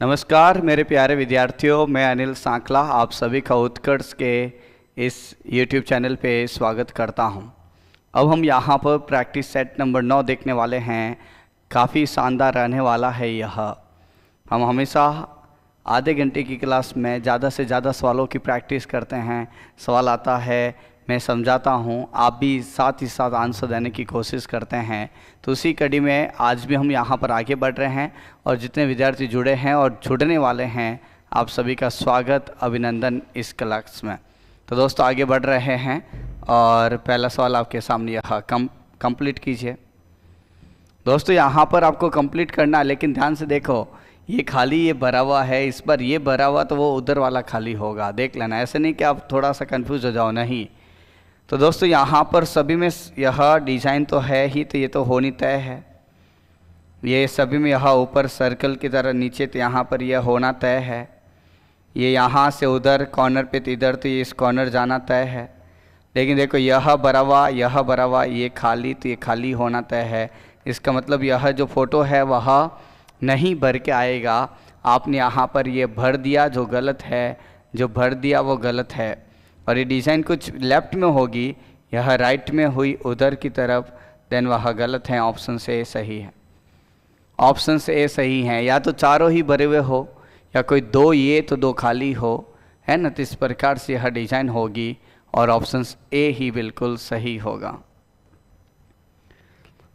नमस्कार मेरे प्यारे विद्यार्थियों, मैं अनिल सांकला आप सभी का उत्कर्ष के इस YouTube चैनल पे स्वागत करता हूं। अब हम यहाँ पर प्रैक्टिस सेट नंबर 9 देखने वाले हैं। काफ़ी शानदार रहने वाला है यह। हम हमेशा आधे घंटे की क्लास में ज़्यादा से ज़्यादा सवालों की प्रैक्टिस करते हैं। सवाल आता है, मैं समझाता हूँ, आप भी साथ ही साथ आंसर देने की कोशिश करते हैं। तो उसी कड़ी में आज भी हम यहाँ पर आगे बढ़ रहे हैं और जितने विद्यार्थी जुड़े हैं और जुड़ने वाले हैं, आप सभी का स्वागत, अभिनंदन इस क्लास में। तो दोस्तों आगे बढ़ रहे हैं और पहला सवाल आपके सामने यह कंप्लीट कीजिए। दोस्तों यहाँ पर आपको कंप्लीट करना है, लेकिन ध्यान से देखो, ये खाली ये भरा हुआ है, इस पर ये भरा हुआ तो वो उधर वाला खाली होगा, देख लेना। ऐसे नहीं कि आप थोड़ा सा कंफ्यूज हो जाओ, नहीं। तो दोस्तों यहाँ पर सभी में यह डिज़ाइन तो है ही, तो ये तो होनी तय है। ये सभी में यह ऊपर सर्कल की तरह, नीचे तो यहाँ पर यह होना तय है। ये यहाँ से उधर कॉर्नर पे तो इधर, तो ये इस कॉर्नर जाना तय है। लेकिन देखो यह भरा हुआ, यह भरा हुआ, ये खाली, तो ये खाली होना तय है। इसका मतलब यह जो फोटो है वह नहीं भर के आएगा। आपने यहाँ पर ये भर दिया जो गलत है, जो भर दिया वो गलत है। और ये डिज़ाइन कुछ लेफ्ट में होगी, यह राइट में हुई उधर की तरफ, देन वह गलत है। ऑप्शन से ए सही है, ऑप्शन से ए सही है। या तो चारों ही भरे हुए हो, या कोई दो ये तो दो खाली हो, है ना। तो इस प्रकार से यह डिज़ाइन होगी और ऑप्शन ए ही बिल्कुल सही होगा।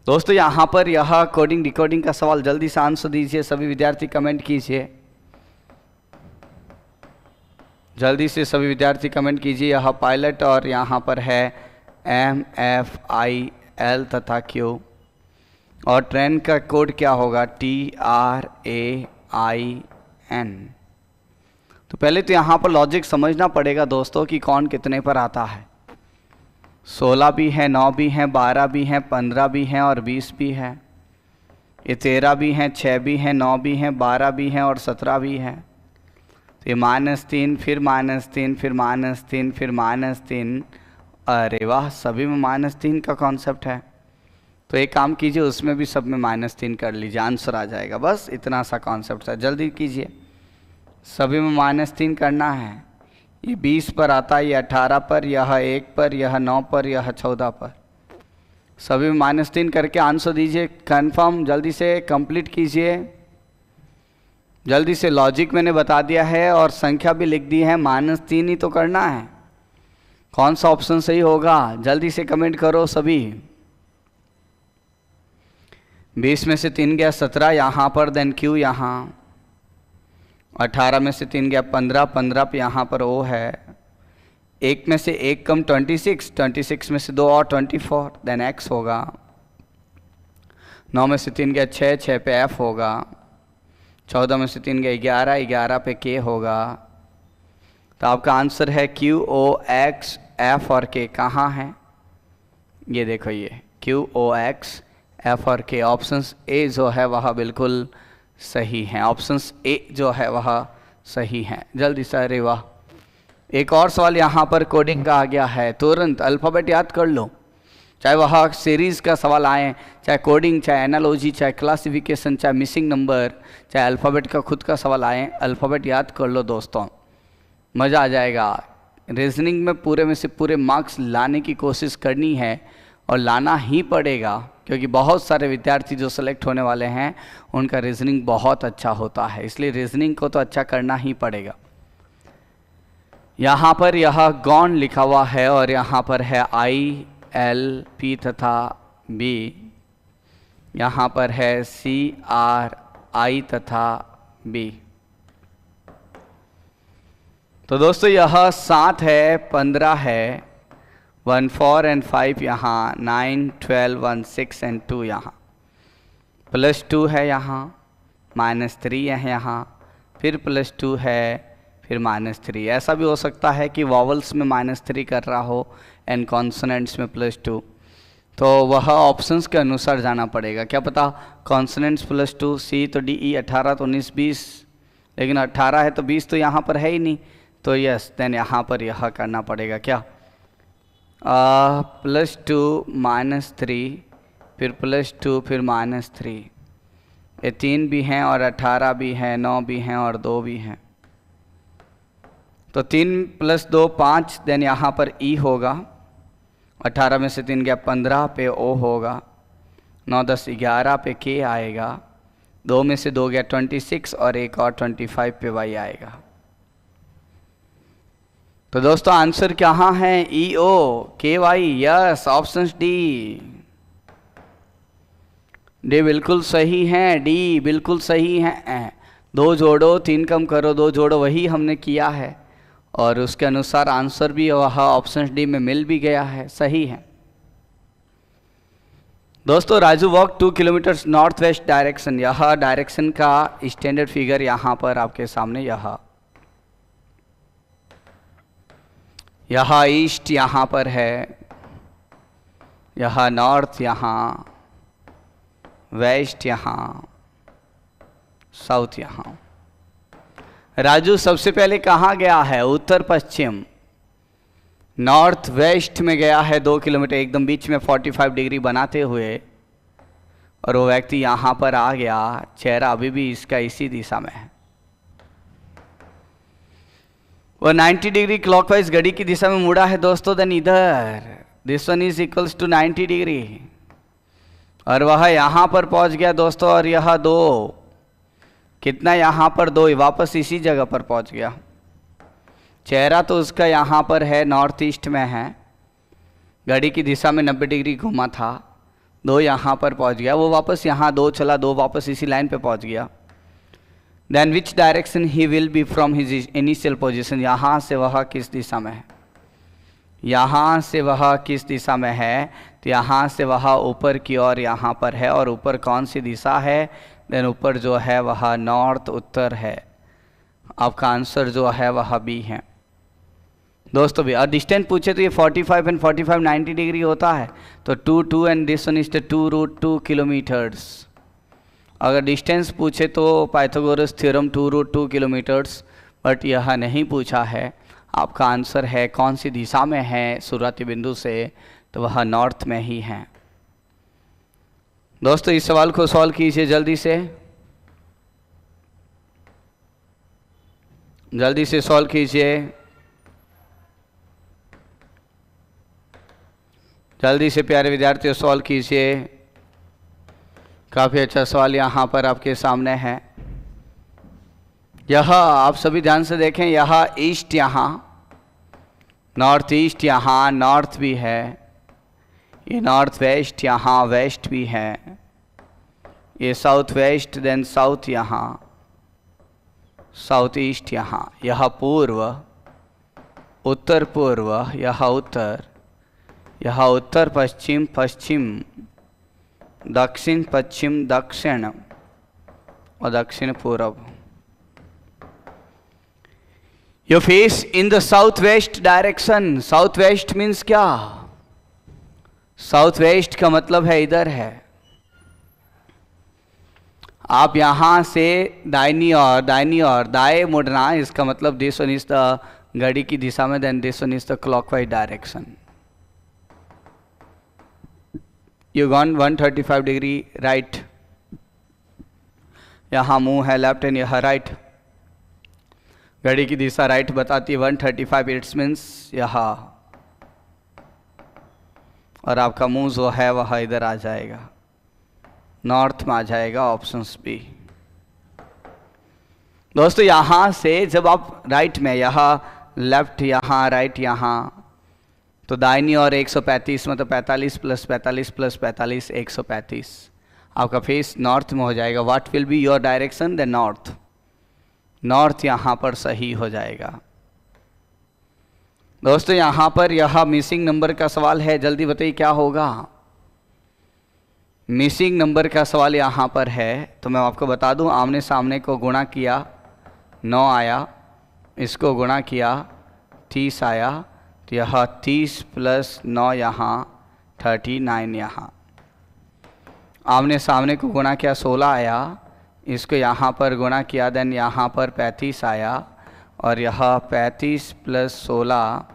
दोस्तों यहाँ पर यह कोडिंग डिकोडिंग का सवाल, जल्दी से आंसर दीजिए। सभी विद्यार्थी कमेंट कीजिए, जल्दी से सभी विद्यार्थी कमेंट कीजिए। यह पायलट और यहाँ पर है MFIL तथा Q। और ट्रेन का कोड क्या होगा? TRAIN। तो पहले तो यहाँ पर लॉजिक समझना पड़ेगा दोस्तों कि कौन कितने पर आता है। 16 भी है, 9 भी हैं, 12 भी हैं, 15 भी हैं और 20 भी है। ये 13 भी हैं, 6 भी हैं, 9 भी हैं, 12 भी हैं और 17 भी हैं। तो ये -3, फिर -3, फिर -3, फिर -3। अरे वाह, सभी में -3 का कॉन्सेप्ट है। तो एक काम कीजिए, उसमें भी सब में -3 कर लीजिए, आंसर आ जाएगा। बस इतना सा कॉन्सेप्ट है, जल्दी कीजिए। सभी में -3 करना है। ये 20 पर आता है, ये 18 पर, यह 1 पर, यह 9 पर, यह 14 पर। सभी में -3 करके आंसर दीजिए कंफर्म। जल्दी से कंप्लीट कीजिए, जल्दी से। लॉजिक मैंने बता दिया है और संख्या भी लिख दी है, -3 ही तो करना है। कौन सा ऑप्शन सही होगा? जल्दी से कमेंट करो सभी। 20 में से 3 गया 17 यहाँ पर, देन Q यहाँ। 18 में से 3 गया 15, 15 पे यहाँ पर O है। 1 में से 1 कम 26, 26 में से 2 और 24, देन X होगा। 9 में से 3 गया 6, 6 पे F होगा। 14 में से 3 गया 11, 11 पे K होगा। तो आपका आंसर है Q, O, X, F और K। कहाँ है? ये देखो, ये Q, O, X, F और K। ऑप्शंस ए जो है वह बिल्कुल सही है, ऑप्शंस ए जो है वह सही है। जल्दी से, अरे वाह। एक और सवाल यहाँ पर कोडिंग का आ गया है, तुरंत अल्फ़ाबेट याद कर लो। चाहे वह सीरीज़ का सवाल आए, चाहे कोडिंग, चाहे एनालॉजी, चाहे क्लासिफिकेशन, चाहे मिसिंग नंबर, चाहे अल्फ़ाबेट का खुद का सवाल आए, अल्फ़ाबेट याद कर लो दोस्तों, मज़ा आ जाएगा। रीजनिंग में पूरे में से पूरे मार्क्स लाने की कोशिश करनी है और लाना ही पड़ेगा, क्योंकि बहुत सारे विद्यार्थी जो सेलेक्ट होने वाले हैं उनका रीजनिंग बहुत अच्छा होता है, इसलिए रीजनिंग को तो अच्छा करना ही पड़ेगा। यहाँ पर यह गॉन लिखा हुआ है और यहाँ पर है ILP तथा B। यहाँ पर है CRI तथा B। तो दोस्तों यह 7 है, 15 है, 1, 4 and 5 यहाँ, 9, 12, 1, 6 and 2 यहाँ, +2 है यहाँ, -3 है यहाँ, फिर +2 है, फिर -3। ऐसा भी हो सकता है कि वॉवल्स में -3 कर रहा हो एंड कॉन्सोनेंट्स में +2। तो वह ऑप्शंस के अनुसार जाना पड़ेगा। क्या पता कॉन्सोनेंट्स +2, C तो DE 18 तो 19 20, लेकिन 18 है तो 20 तो यहाँ पर है ही नहीं, तो यस, देन यहाँ पर यह करना पड़ेगा। क्या +2 -3, फिर +2, फिर -3। ये 3 भी हैं और 18 भी हैं, 9 भी हैं और 2 भी हैं। तो 3 + 2 5, देन यहाँ पर ई होगा। 18 में से 3 गया 15 पे ओ होगा। 9 10 11 पे के आएगा। 2 में से 2 गया 26 और एक और 25 पे वाई आएगा। तो दोस्तों आंसर कहाँ है? E O K Y. Yes, option D. D बिल्कुल सही है, डी बिल्कुल सही है। 2 जोड़ो 3 कम करो 2 जोड़ो, वही हमने किया है और उसके अनुसार आंसर भी वह ऑप्शन डी में मिल भी गया है, सही है। दोस्तों Raju walk 2 kilometres north west direction, यह डायरेक्शन का स्टैंडर्ड फिगर यहाँ पर आपके सामने, यह ईस्ट यहाँ पर है, यह नॉर्थ, यहाँ वेस्ट, यहाँ साउथ, यहाँ। राजू सबसे पहले कहाँ गया है? उत्तर पश्चिम, नॉर्थ वेस्ट में गया है 2 किलोमीटर, एकदम बीच में 45 डिग्री बनाते हुए, और वो व्यक्ति यहाँ पर आ गया। चेहरा अभी भी इसका इसी दिशा में है। वो 90 डिग्री क्लॉकवाइज घड़ी की दिशा में मुड़ा है दोस्तों, देन इधर this one is equals to 90 degree, और वह यहाँ पर पहुँच गया दोस्तों। और यह 2 कितना, यहाँ पर 2 वापस इसी जगह पर पहुँच गया। चेहरा तो उसका यहाँ पर है, नॉर्थ ईस्ट में है, घड़ी की दिशा में 90 डिग्री घुमा था। 2 यहाँ पर पहुँच गया, वो वापस यहाँ 2 चला, 2 वापस इसी लाइन पे पहुँच गया। Then which direction he will be from his initial position, यहाँ से वह किस दिशा में है? यहाँ से वह किस दिशा में है? तो यहाँ से वह ऊपर की ओर यहाँ पर है, और ऊपर कौन सी दिशा है? देन ऊपर जो है वह नॉर्थ, उत्तर है। आपका आंसर जो है वह बी है दोस्तों। भी और डिस्टेंस पूछे तो ये 45 एंड 45 90 डिग्री होता है, तो 2 and this one is the 2√2 kilometres. अगर डिस्टेंस पूछे तो पाइथागोरस थ्योरम 2√2 किलोमीटर्स, बट यह नहीं पूछा है। आपका आंसर है कौन सी दिशा में है शुरुआती बिंदु से, तो वह नॉर्थ में ही है। दोस्तों इस सवाल को सॉल्व कीजिए जल्दी से, जल्दी से सॉल्व कीजिए, जल्दी से प्यारे विद्यार्थियों सॉल्व कीजिए। काफ़ी अच्छा सवाल यहाँ पर आपके सामने है। यह आप सभी ध्यान से देखें, यह ईस्ट, यहाँ नॉर्थ ईस्ट, यहाँ नॉर्थ भी है, ये नॉर्थ वेस्ट, यहाँ वेस्ट भी है, ये साउथ वेस्ट, देन साउथ, यहाँ साउथ ईस्ट, यहाँ यह पूर्व, उत्तर पूर्व, यह उत्तर, यह उत्तर पश्चिम, पश्चिम, दक्षिण पश्चिम, दक्षिण और दक्षिण पूर्व। You face in the southwest direction. Southwest means क्या? Southwest का मतलब है इधर है। आप यहाँ से दाहिनी और दाएं मुड़ना, इसका मतलब दिस वन इज द घड़ी की दिशा में, then this one is the clockwise direction. You gone 135 degree right, यहाँ मुंह है लेफ्ट एंड यह राइट। घड़ी की दिशा राइट बताती है 135, इट्स मीन्स यहाँ, और आपका मुंह जो है वह इधर आ जाएगा, नॉर्थ में आ जाएगा, ऑप्शन बी। दोस्तों यहाँ से जब आप राइट में, यहाँ लेफ्ट, यहाँ राइट, यहाँ तो दाहिनी और 135 मतलब 45 + 45 + 45 135, आपका फेस नॉर्थ में हो जाएगा। What will be your direction? The north, north यहाँ पर सही हो जाएगा। दोस्तों यहाँ पर यह मिसिंग नंबर का सवाल है, जल्दी बताइए क्या होगा। मिसिंग नंबर का सवाल यहाँ पर है, तो मैं आपको बता दूं, आमने सामने को गुणा किया 9 आया, इसको गुणा किया 30 आया, तो यह 30 + 9 यहाँ 39 यहाँ। आमने सामने को गुणा किया 16 आया, इसको यहाँ पर गुणा किया, देन यहाँ पर 35 आया, और यह 35 + 16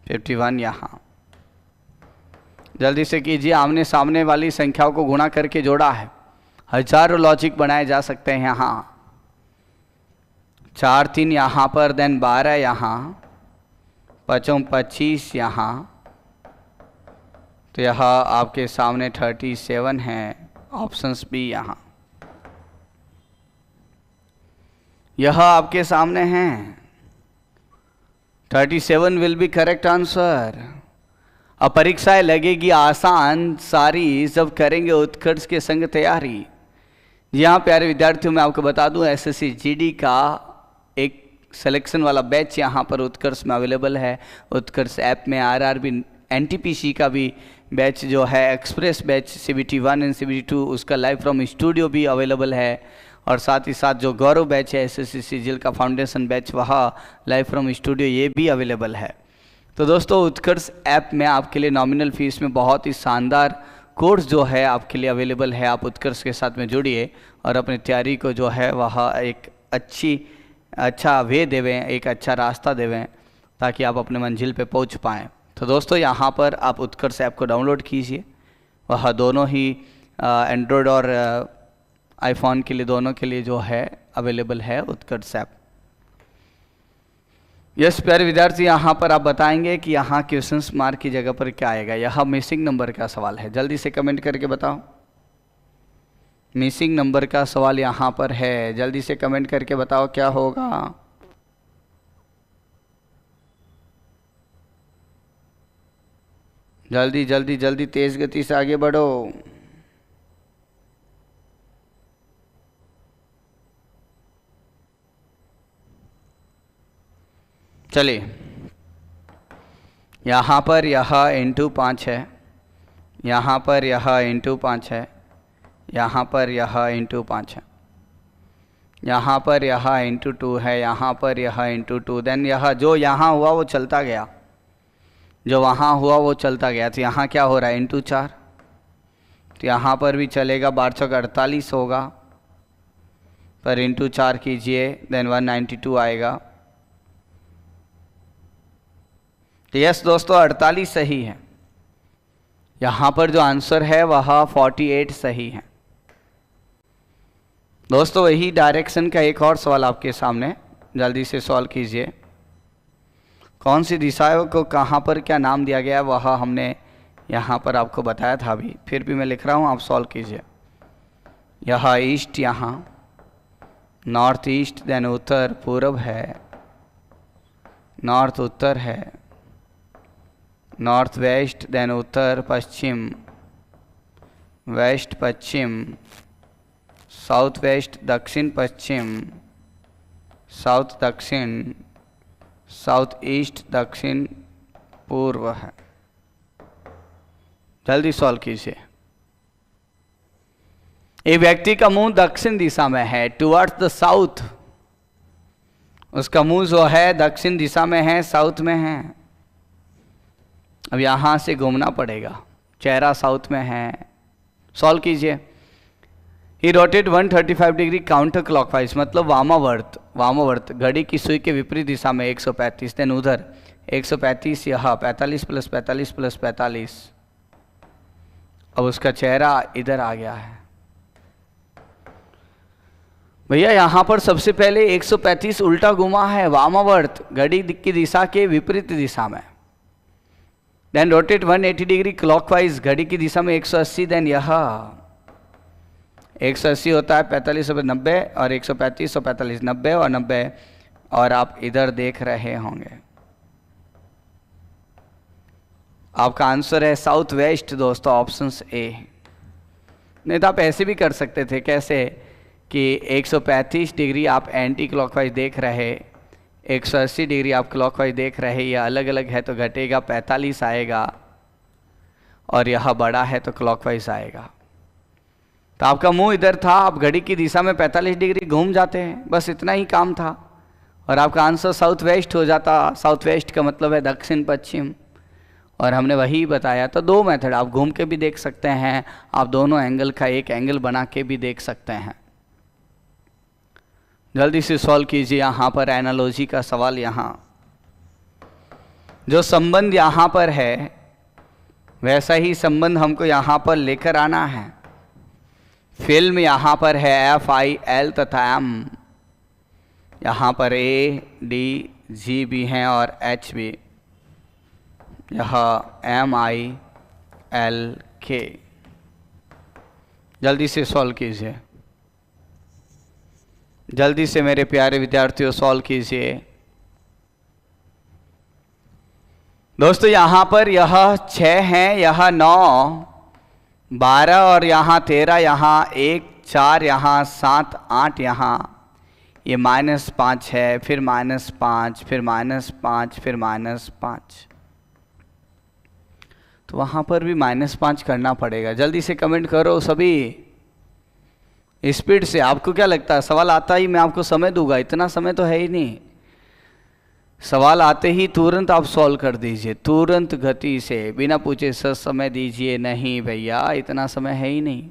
51 यहाँ। जल्दी से कीजिए। आमने सामने वाली संख्याओं को गुणा करके जोड़ा है। हजारों लॉजिक बनाए जा सकते हैं यहाँ। 4 3 यहाँ पर, देन 12 यहाँ, 5 25 यहाँ, तो यह आपके सामने 37 है। ऑप्शंस बी यहाँ, यह आपके सामने हैं। 37 विल बी करेक्ट आंसर। अब परीक्षाएं लगेगी आसान सारी जब करेंगे उत्कर्ष के संग तैयारी। यहाँ प्यारे विद्यार्थियों, मैं आपको बता दूं एसएससी जीडी का एक सिलेक्शन वाला बैच यहाँ पर उत्कर्ष में अवेलेबल है। उत्कर्ष ऐप में आरआरबी एनटीपीसी का भी बैच जो है, express batch CBT 1 and CBT 2, उसका लाइव फ्रॉम स्टूडियो भी अवेलेबल है। और साथ ही साथ जो गौरव बैच है एसएससी सीजीएल का फाउंडेशन बैच, वह लाइव फ्रॉम स्टूडियो ये भी अवेलेबल है। तो दोस्तों, उत्कर्ष ऐप में आपके लिए नॉमिनल फीस में बहुत ही शानदार कोर्स जो है आपके लिए अवेलेबल है। आप उत्कर्ष के साथ में जुड़िए और अपनी तैयारी को जो है वह एक अच्छा वे देवें, एक अच्छा रास्ता देवें, ताकि आप अपने मंजिल पे पहुंच पाएँ। तो दोस्तों, यहाँ पर आप उत्कर्ष ऐप को डाउनलोड कीजिए। वह दोनों ही एंड्रॉयड और आईफोन के लिए, दोनों के लिए जो है अवेलेबल है उत्कर्ष ऐप। यस प्यारे विद्यार्थी, यहाँ पर आप बताएंगे कि यहाँ क्वेश्चन मार्क की जगह पर क्या आएगा। यह मिसिंग नंबर का सवाल है, जल्दी से कमेंट करके बताओ। मिसिंग नंबर का सवाल यहाँ पर है, जल्दी से कमेंट करके बताओ क्या होगा। जल्दी जल्दी जल्दी तेज गति से आगे बढ़ो। चलिए, यहाँ पर यह इंटू 5 है, यहाँ पर यह इंटू 5 है, यहाँ पर यह इंटू 5 है, यहाँ पर यह इंटू 2 है, यहाँ पर यह इंटू 2। देन यह जो यहाँ हुआ वो चलता गया, जो वहाँ हुआ वो चलता गया। तो यहाँ क्या हो रहा है, इंटू 4। तो यहाँ पर भी चलेगा, 12 चौक 48 होगा, पर इंटू 4 कीजिए, देन 192 आएगा। तो यस दोस्तों, 48 सही है। यहाँ पर जो आंसर है वह 48 सही है। दोस्तों, वही डायरेक्शन का एक और सवाल आपके सामने, जल्दी से सॉल्व कीजिए। कौन सी दिशाओं को कहाँ पर क्या नाम दिया गया है वह हमने यहाँ पर आपको बताया था अभी, फिर भी मैं लिख रहा हूँ, आप सॉल्व कीजिए। यह ईस्ट, यहाँ नॉर्थ ईस्ट, देन उत्तर पूर्व है, नॉर्थ उत्तर है, नॉर्थ वेस्ट, देन उत्तर पश्चिम, वेस्ट पश्चिम, साउथ वेस्ट दक्षिण पश्चिम, साउथ दक्षिण, साउथ ईस्ट दक्षिण पूर्व है। जल्दी सॉल्व कीजिए। एक व्यक्ति का मुंह दक्षिण दिशा में है, टुवर्ड्स द साउथ। उसका मुंह जो है दक्षिण दिशा में है, साउथ में है। अब यहां से घूमना पड़ेगा, चेहरा साउथ में है। सॉल्व कीजिए। ही रोटेट 135 डिग्री काउंटर क्लॉकवाइज, मतलब वामावर्त, वामावर्त घड़ी की सुई के विपरीत दिशा में 135, देन उधर 135, यह 45 प्लस 45 प्लस 45। अब उसका चेहरा इधर आ गया है। भैया यहाँ पर सबसे पहले 135 उल्टा घुमा है, वामावर्त घड़ी की दिशा के विपरीत दिशा में। देन रोटेट 180 डिग्री क्लॉकवाइज घड़ी की दिशा में 180, देन यह 180 होता है 45 और 90, और 135 और 45, 90 और 90, और आप इधर देख रहे होंगे। आपका आंसर है साउथ वेस्ट दोस्तों, ऑप्शन ए। नहीं तो आप ऐसे भी कर सकते थे, कैसे कि 135 डिग्री आप एंटी क्लॉकवाइज देख रहे, 180 डिग्री आप क्लॉकवाइज देख रहे, ये अलग अलग है तो घटेगा, 45 आएगा, और यह बड़ा है तो क्लॉकवाइज आएगा। तो आपका मुंह इधर था, आप घड़ी की दिशा में 45 डिग्री घूम जाते हैं, बस इतना ही काम था, और आपका आंसर साउथ वेस्ट हो जाता। साउथ वेस्ट का मतलब है दक्षिण पश्चिम, और हमने वही बताया। तो दो मेथड, आप घूम के भी देख सकते हैं, आप दोनों एंगल का एक एंगल बना के भी देख सकते हैं। जल्दी से सॉल्व कीजिए। यहाँ पर एनालॉजी का सवाल, यहाँ जो संबंध यहाँ पर है वैसा ही संबंध हमको यहाँ पर लेकर आना है। फिल्म यहाँ पर है FIL तथा M, यहाँ पर A, D, G भी हैं और H भी, यह MILK। जल्दी से सॉल्व कीजिए, जल्दी से मेरे प्यारे विद्यार्थियों सॉल्व कीजिए। दोस्तों यहाँ पर यह 6 है, यह 9, 12 और यहाँ 13, यहाँ 1, 4, यहाँ 7, 8, यहाँ ये -5 है, फिर -5, फिर -5, फिर -5, तो वहाँ पर भी -5 करना पड़ेगा। जल्दी से कमेंट करो सभी, स्पीड से। आपको क्या लगता है सवाल आता ही मैं आपको समय दूंगा? इतना समय तो है ही नहीं। सवाल आते ही तुरंत आप सॉल्व कर दीजिए, तुरंत गति से, बिना पूछे सर समय दीजिए। नहीं भैया, इतना समय है ही नहीं।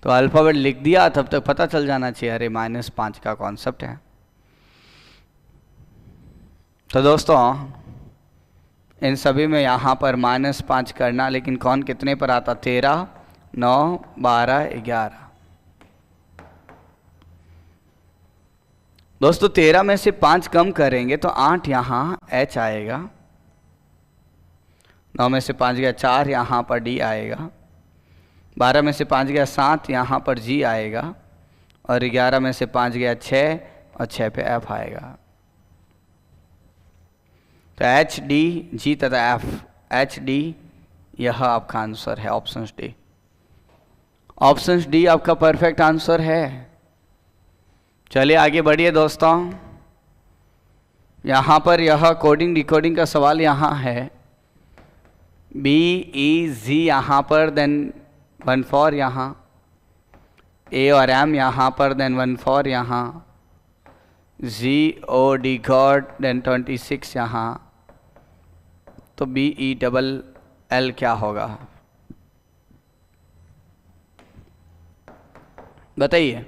तो अल्फ़ाबेट लिख दिया, तब तक पता चल जाना चाहिए अरे -5 का कॉन्सेप्ट है। तो दोस्तों इन सभी में यहाँ पर -5 करना, लेकिन कौन कितने पर आता? 13, 9, 12, 11। दोस्तों 13 में से 5 कम करेंगे तो 8 यहाँ H आएगा, 9 में से 5 गया 4, यहाँ पर D आएगा, 12 में से 5 गया 7, यहाँ पर G आएगा, और 11 में से 5 गया 6, और 6 पे F आएगा। तो H, D, G तथा F, H, D यह आपका आंसर है, ऑप्शन डी। ऑप्शन डी आपका परफेक्ट आंसर है। चलिए आगे बढ़िए दोस्तों। यहाँ पर यह कोडिंग डिकोडिंग का सवाल यहाँ है। B, E, Z यहाँ पर, देन 14 यहाँ, A और M यहाँ पर, देन 14 यहाँ, G, O, D, god, then 26 यहाँ। तो B, E, डबल L क्या होगा बताइए?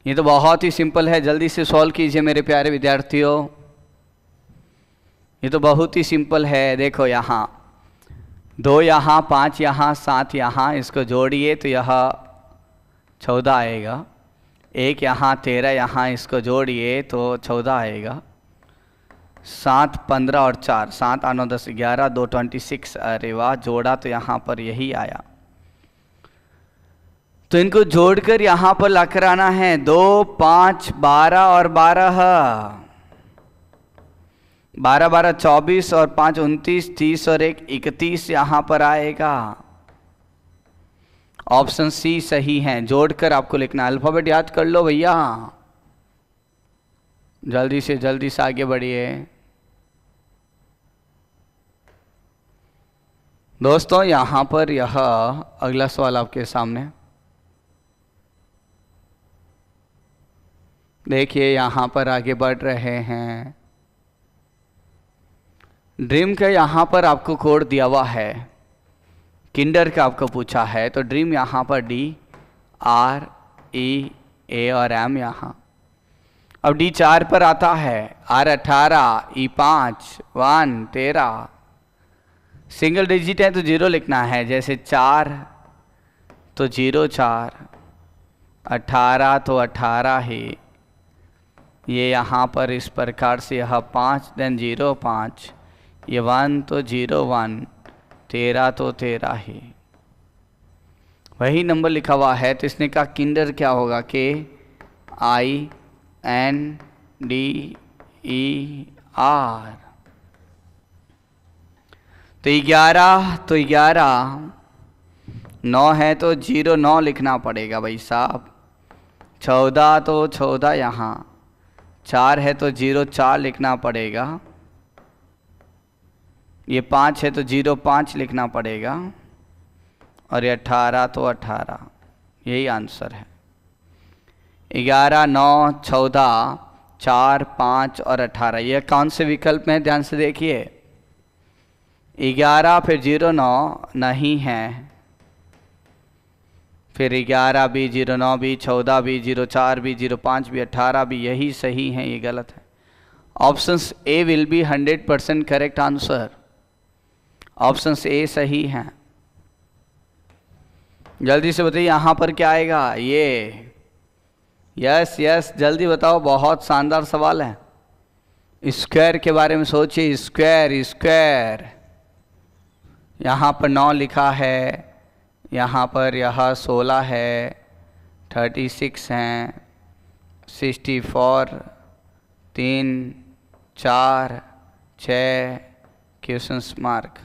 ये तो बहुत ही सिंपल है, जल्दी से सॉल्व कीजिए मेरे प्यारे विद्यार्थियों। ये तो बहुत ही सिंपल है। देखो यहाँ 2 यहाँ, 5 यहाँ, 7 यहाँ, इसको जोड़िए तो यह 14 आएगा। 1 यहाँ, 13 यहाँ, इसको जोड़िए तो 14 आएगा। 7, 15 और 4, 7, 8, 9, 10, 11, 2, 26। अरे वाह, जोड़ा तो यहाँ पर यही आया। तो इनको जोड़कर यहाँ पर लाकर आना है। 2, 5, 12 और 12, 12, 12, 24 और 5, 29, 30 और 1, 31 यहाँ पर आएगा। ऑप्शन सी सही है। जोड़कर आपको लिखना, अल्फाबेट याद कर लो भैया, जल्दी से आगे बढ़िए दोस्तों। यहाँ पर यह अगला सवाल आपके सामने देखिए। यहाँ पर आगे बढ़ रहे हैं। ड्रीम का यहाँ पर आपको कोड दिया हुआ है, किंडर का आपको पूछा है। तो ड्रीम यहाँ पर D, R, E, A और M यहाँ। अब D 4 पर आता है, R 18, E 5, 1, 13। सिंगल डिजिट है तो 0 लिखना है, जैसे 4 तो 0 4, 18 तो 18 ही। ये यहाँ पर इस प्रकार से, यह 5 देन 0 5, ये 1 तो 0 1, 13 तो 13 ही, वही नंबर लिखा हुआ है। तो इसने कहा किंडर क्या होगा? KINDER। तो 11 तो 11, 9 है तो 0 9 लिखना पड़ेगा भाई साहब। 14 तो 14 यहाँ, 4 है तो 0 4 लिखना पड़ेगा। ये 5 है तो 0 5 लिखना पड़ेगा। और ये 18 तो 18, यही आंसर है। 11, 9, 14, 4, 5 और 18, ये कौन से विकल्प में? ध्यान से देखिए। 11 फिर 0 9 नहीं है, फिर 11 भी, 09 भी, 14 भी, 04 भी, 05 भी, 18 भी, यही सही है, ये गलत है। Option A will be 100% correct answer. Option A सही है। जल्दी से बताइए यहाँ पर क्या आएगा। ये यस यस, जल्दी बताओ, बहुत शानदार सवाल है। स्क्वायर के बारे में सोचिए। स्क्वायर स्क्वायर, यहाँ पर 9 लिखा है, यहाँ पर यह 16 है, 36 हैं, 64, 3, 4, 6 क्वेश्चंस मार्क।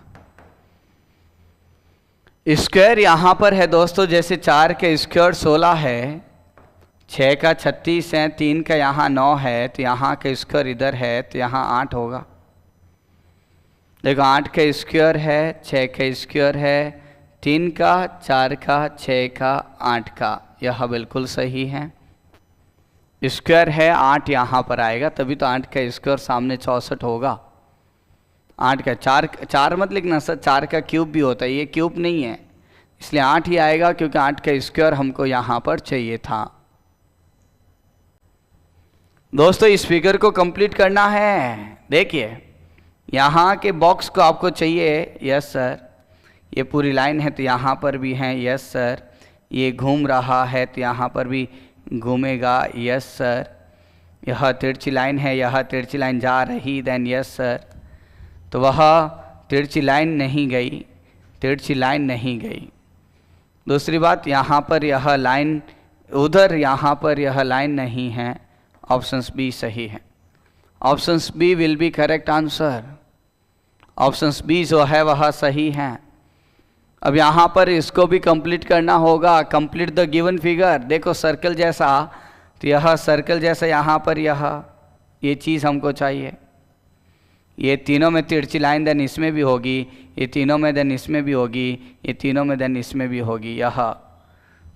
स्क्वायर यहाँ पर है दोस्तों, जैसे 4 का स्क्वायर 16 है, 6 का 36 है, 3 का यहाँ 9 है, तो यहाँ का स्क्वायर इधर है तो यहाँ 8 होगा। देखो 8 का स्क्वायर है, 6 का स्क्वायर है, 3 का, 4 का, 6 का, 8 का, यह बिल्कुल सही है। स्क्वायर है 8 यहाँ पर आएगा, तभी तो 8 का स्क्वायर सामने 64 होगा। 8 का 4 मत लिखना सर, 4 का क्यूब भी होता है, ये क्यूब नहीं है, इसलिए 8 ही आएगा क्योंकि 8 का स्क्वायर हमको यहाँ पर चाहिए था। दोस्तों इस फिगर को कंप्लीट करना है। देखिए यहाँ के बॉक्स को आपको चाहिए। यस सर, ये पूरी लाइन है तो यहाँ पर भी है। यस सर, ये घूम रहा है तो यहाँ पर भी घूमेगा। यस सर, यह तिरछी लाइन है, यह तिरछी लाइन जा रही, देन यस सर, तो वह तिरछी लाइन नहीं गई, तिरछी लाइन नहीं गई। दूसरी बात, यहाँ पर यह लाइन उधर, यहाँ पर यह लाइन नहीं है। ऑप्शंस बी सही है। Options B will be correct answer. Options B जो है वह सही है। अब यहाँ पर इसको भी कंप्लीट करना होगा। Complete the given figure. देखो सर्कल जैसा, तो यह सर्कल जैसा यहाँ पर ये चीज़ हमको चाहिए। ये तीनों में तिरछी लाइन देन इसमें भी होगी, ये तीनों में देन इसमें भी होगी, ये तीनों में देन इसमें भी होगी। यह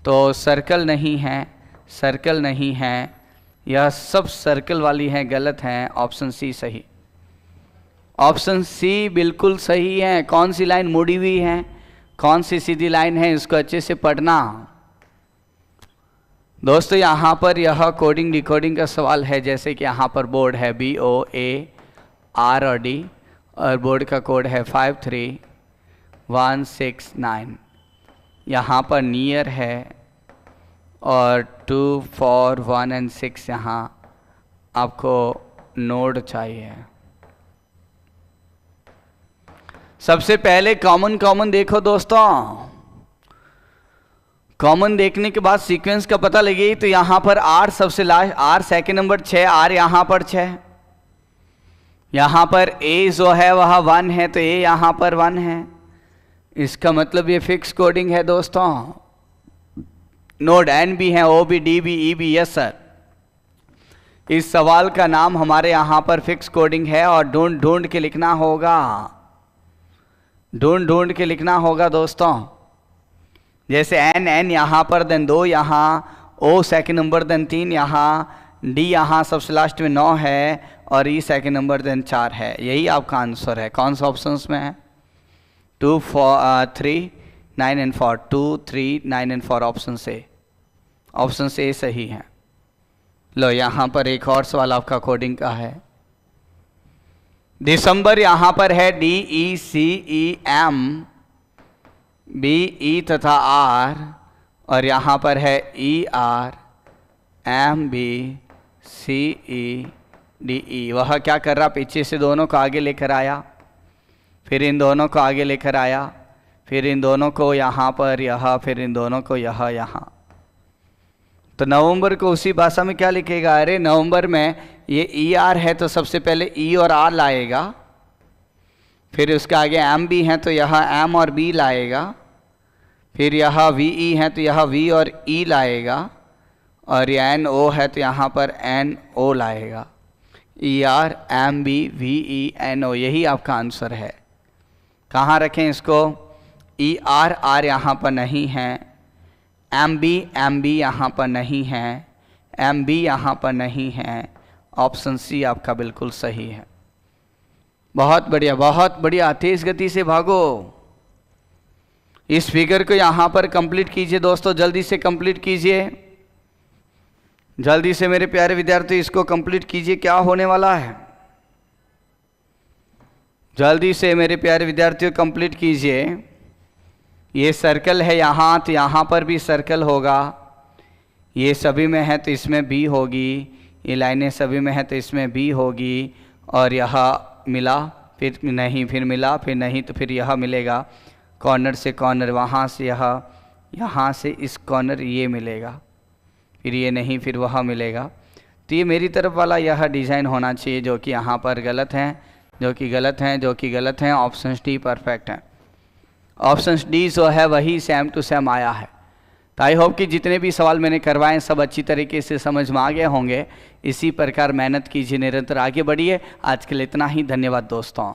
तो सर्कल नहीं है, सर्कल नहीं है, यह सब सर्कल वाली हैं, गलत हैं। ऑप्शन सी सही। ऑप्शन सी बिल्कुल सही है। कौन सी लाइन मुड़ी हुई है, कौन सी सीधी लाइन है, इसको अच्छे से पढ़ना। दोस्तों यहाँ पर यह कोडिंग डिकोडिंग का सवाल है। जैसे कि यहाँ पर बोर्ड है BOAR और D, और बोर्ड का कोड है 53169। यहाँ पर नियर है और 2, 4, 1 और 6 यहाँ आपको नोड चाहिए। सबसे पहले कॉमन देखो दोस्तों। कॉमन देखने के बाद सीक्वेंस का पता लगे तो यहाँ पर R सबसे last, R second number 6, R यहाँ पर 6, यहाँ पर A जो है वह 1 है तो A यहाँ पर 1 है। इसका मतलब ये फिक्स कोडिंग है दोस्तों। नोड N भी है, O भी, D भी, E भी। यस सर, इस सवाल का नाम हमारे यहाँ पर फिक्स कोडिंग है और ढूंढ के लिखना होगा, ढूंढ के लिखना होगा दोस्तों। जैसे N यहाँ पर, देन 2 यहाँ, O सेकेंड नंबर, देन 3 यहाँ, D यहाँ सबसे लास्ट में 9 है और E सेकेंड नंबर, देन 4 है। यही आपका आंसर है। कौन सा ऑप्शंस में है? 2, 4, 3, 9 और 4। 2, 3, 9 और 4 ऑप्शन से, ऑप्शन से सही है। लो यहाँ पर एक और सवाल आपका कोडिंग का है। दिसंबर यहाँ पर है DECEM, BE तथा R, और यहाँ पर है ERMBCEDE। वह क्या कर रहा, पीछे से दोनों को आगे लेकर आया, फिर इन दोनों को आगे लेकर आया, फिर इन दोनों को यहाँ पर यहाँ, फिर इन दोनों को यहाँ। तो नवंबर को उसी भाषा में क्या लिखेगा? अरे नवंबर में ये ER है तो सबसे पहले E और R लाएगा, फिर उसके आगे MB है तो यहाँ M और B लाएगा, फिर यहाँ VE है तो यहाँ V और E लाएगा, और ये NO है तो यहाँ पर NO लाएगा। ER MB VE NO, यही आपका आंसर है। कहाँ रखें इसको? ER यहाँ पर नहीं है, MB यहाँ पर नहीं है, MB यहाँ पर नहीं है। ऑप्शन सी आपका बिल्कुल सही है। बहुत बढ़िया, तेज गति से भागो। इस फिगर को यहाँ पर कंप्लीट कीजिए दोस्तों, जल्दी से कंप्लीट कीजिए, जल्दी से मेरे प्यारे विद्यार्थी इसको कंप्लीट कीजिए। क्या होने वाला है? जल्दी से मेरे प्यारे विद्यार्थियों कंप्लीट कीजिए। ये सर्कल है यहाँ, तो यहाँ पर भी सर्कल होगा। ये सभी में है तो इसमें बी होगी। ये लाइनें सभी में है तो इसमें बी होगी। और यह मिला, फिर नहीं, फिर मिला, फिर नहीं, तो फिर यह मिलेगा। कॉर्नर से कॉर्नर, वहाँ से यह, यहाँ से इस कॉर्नर ये मिलेगा, फिर ये नहीं, फिर वह मिलेगा। तो ये मेरी तरफ वाला यह डिज़ाइन होना चाहिए, जो कि यहाँ पर गलत है, जो कि गलत हैं, जो कि गलत हैं। ऑप्शन डी परफेक्ट है। ऑप्शन डी जो है वही सेम टू सेम आया है। तो आई होप कि जितने भी सवाल मैंने करवाए सब अच्छी तरीके से समझ में आ गए होंगे। इसी प्रकार मेहनत कीजिए, निरंतर आगे बढ़िए। आज के लिए इतना ही। धन्यवाद दोस्तों।